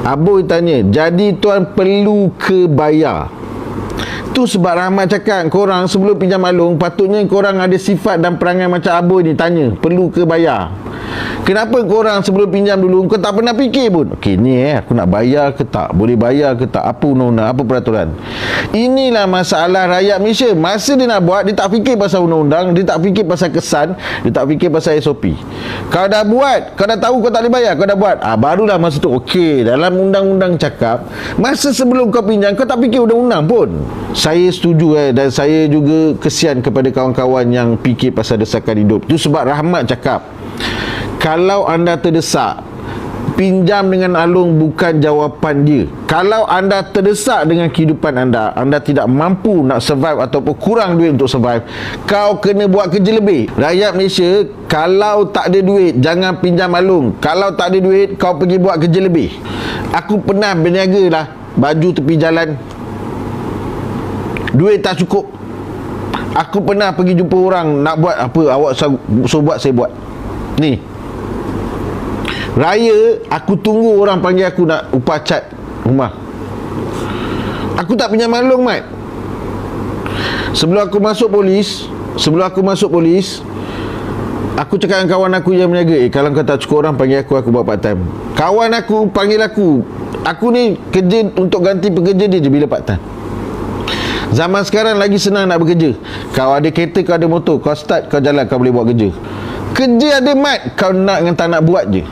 Aboy tanya, jadi tuan perlu ke bayar? Tu sebab Rahmat cakap korang sebelum pinjam Along, patutnya korang ada sifat dan perangai macam Aboy ni, tanya perlu ke bayar. Kenapa korang sebelum pinjam dulu kau tak pernah fikir pun, okey ni aku nak bayar ke tak, boleh bayar ke tak, apa undang-undang, apa peraturan. Inilah masalah rakyat Malaysia. Masa dia nak buat, dia tak fikir pasal undang-undang, dia tak fikir pasal kesan, dia tak fikir pasal SOP. Kau dah buat, kau dah tahu kau tak boleh bayar, kau dah buat, barulah masa tu okey, dalam undang-undang cakap masa sebelum kau pinjam kau tak fikir undang-undang pun. Saya setuju dan saya juga kesian kepada kawan-kawan yang fikir pasal desakan hidup. Tu sebab Rahmat cakap, kalau anda terdesak, pinjam dengan Along bukan jawapan dia. Kalau anda terdesak dengan kehidupan anda, anda tidak mampu nak survive ataupun kurang duit untuk survive, kau kena buat kerja lebih. Rakyat Malaysia, kalau tak ada duit, jangan pinjam Along. Kalau tak ada duit, kau pergi buat kerja lebih. Aku pernah berniaga lah baju tepi jalan, duit tak cukup. Aku pernah pergi jumpa orang nak buat apa, awak suruh buat, saya buat. Ni raya, aku tunggu orang panggil aku nak upah cat rumah. Aku tak pinjam Along, Mat. Sebelum aku masuk polis, aku cakap dengan kawan aku yang berniaga, kalau kau tak cukup orang, panggil aku buat part time. Kawan aku panggil aku ni kerja untuk ganti pekerja dia je bila part time. Zaman sekarang lagi senang nak bekerja. Kau ada kereta, kau ada motor, kau start, kau jalan, kau boleh buat kerja. Kerja ada, Mat. Kau nak dengan tak nak buat je.